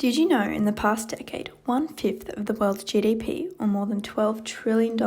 Did you know in the past decade, 1/5 of the world's GDP, or more than $12 trillion,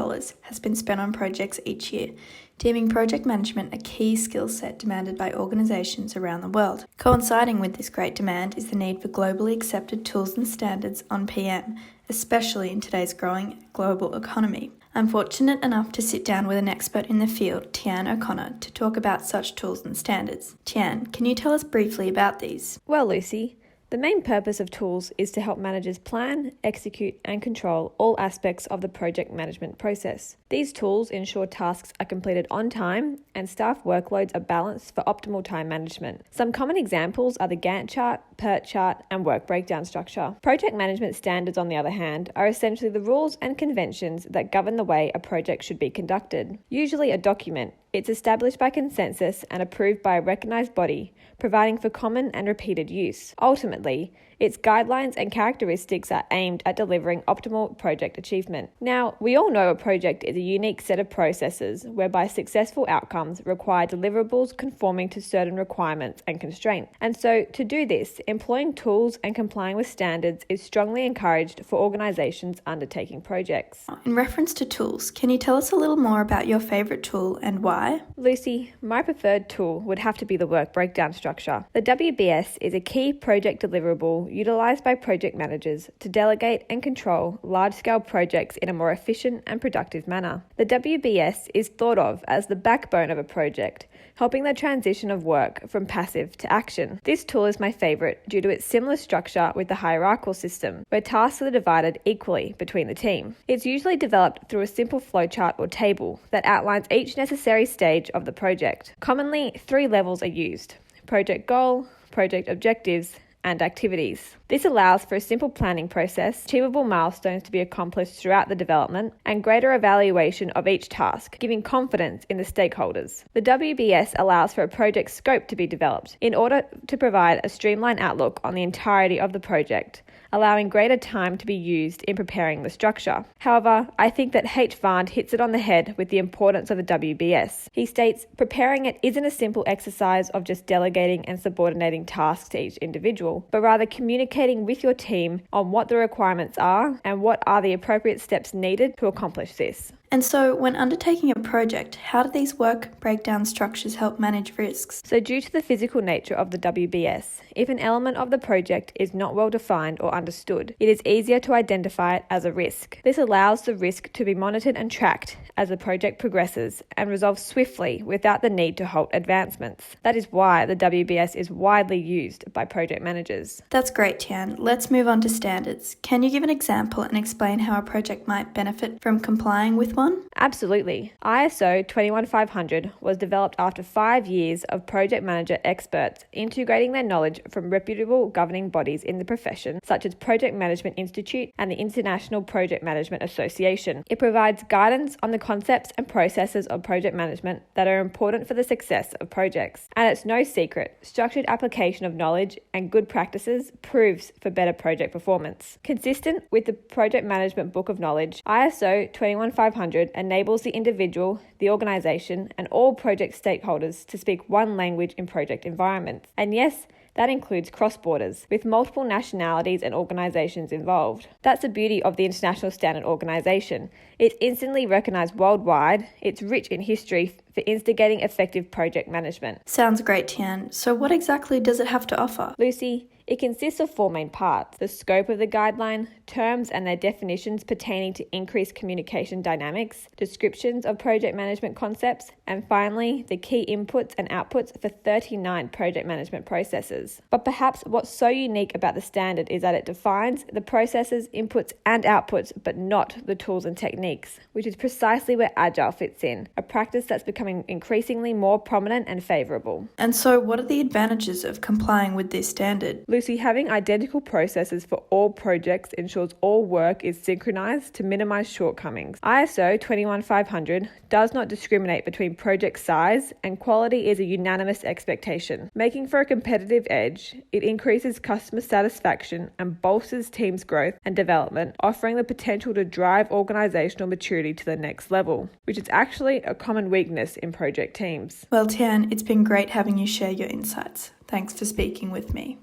has been spent on projects each year, deeming project management a key skill set demanded by organisations around the world. Coinciding with this great demand is the need for globally accepted tools and standards on PM, especially in today's growing global economy. I'm fortunate enough to sit down with an expert in the field, Tian O'Connor, to talk about such tools and standards. Tian, can you tell us briefly about these? Well, Lucy, the main purpose of tools is to help managers plan, execute, and control all aspects of the project management process. These tools ensure tasks are completed on time and staff workloads are balanced for optimal time management. Some common examples are the Gantt chart, PERT chart, and work breakdown structure. Project management standards, on the other hand, are essentially the rules and conventions that govern the way a project should be conducted. Usually a document, it's established by consensus and approved by a recognised body, providing for common and repeated use. Ultimately, its guidelines and characteristics are aimed at delivering optimal project achievement. Now, we all know a project is a unique set of processes whereby successful outcomes require deliverables conforming to certain requirements and constraints. And so, to do this, employing tools and complying with standards is strongly encouraged for organisations undertaking projects. In reference to tools, can you tell us a little more about your favourite tool and why? Lucy, my preferred tool would have to be the work breakdown structure. The WBS is a key project deliverable utilised by project managers to delegate and control large-scale projects in a more efficient and productive manner. The WBS is thought of as the backbone of a project, helping the transition of work from passive to action. This tool is my favourite due to its similar structure with the hierarchical system, where tasks are divided equally between the team. It's usually developed through a simple flowchart or table that outlines each necessary stage of the project. Commonly, 3 levels are used: project goal, project objectives, and activities. This allows for a simple planning process, achievable milestones to be accomplished throughout the development, and greater evaluation of each task, giving confidence in the stakeholders. The WBS allows for a project scope to be developed in order to provide a streamlined outlook on the entirety of the project, allowing greater time to be used in preparing the structure. However, I think that H. Vand hits it on the head with the importance of the WBS. He states, preparing it isn't a simple exercise of just delegating and subordinating tasks to each individual, but rather communicating with your team on what the requirements are and what are the appropriate steps needed to accomplish this. And so, when undertaking a project, how do these work breakdown structures help manage risks? So due to the physical nature of the WBS, if an element of the project is not well defined or understood, it is easier to identify it as a risk. This allows the risk to be monitored and tracked as the project progresses and resolved swiftly without the need to halt advancements. That is why the WBS is widely used by project managers. That's great, Tian. Let's move on to standards. Can you give an example and explain how a project might benefit from complying with one? Absolutely. ISO 21500 was developed after 5 years of project manager experts integrating their knowledge from reputable governing bodies in the profession, such as Project Management Institute and the International Project Management Association. It provides guidance on the concepts and processes of project management that are important for the success of projects. And it's no secret, structured application of knowledge and good practices proves for better project performance. Consistent with the Project Management Book of Knowledge, ISO 21500 enables the individual, the organisation, and all project stakeholders to speak one language in project environments. And yes, that includes cross-borders, with multiple nationalities and organisations involved. That's the beauty of the International Standard Organisation. It's instantly recognised worldwide, it's rich in history for instigating effective project management. Sounds great, Tian. So what exactly does it have to offer? Lucy, it consists of 4 main parts: the scope of the guideline, terms and their definitions pertaining to increased communication dynamics, descriptions of project management concepts, and finally, the key inputs and outputs for 39 project management processes. But perhaps what's so unique about the standard is that it defines the processes, inputs and outputs, but not the tools and techniques, which is precisely where Agile fits in, a practice that's becoming increasingly more prominent and favourable. And so what are the advantages of complying with this standard? Lucy, having identical processes for all projects ensures all work is synchronized to minimize shortcomings. ISO 21500 does not discriminate between project size, and quality is a unanimous expectation. Making for a competitive edge, it increases customer satisfaction and bolsters teams' growth and development, offering the potential to drive organizational maturity to the next level, which is actually a common weakness in project teams. Well, Tian, it's been great having you share your insights. Thanks for speaking with me.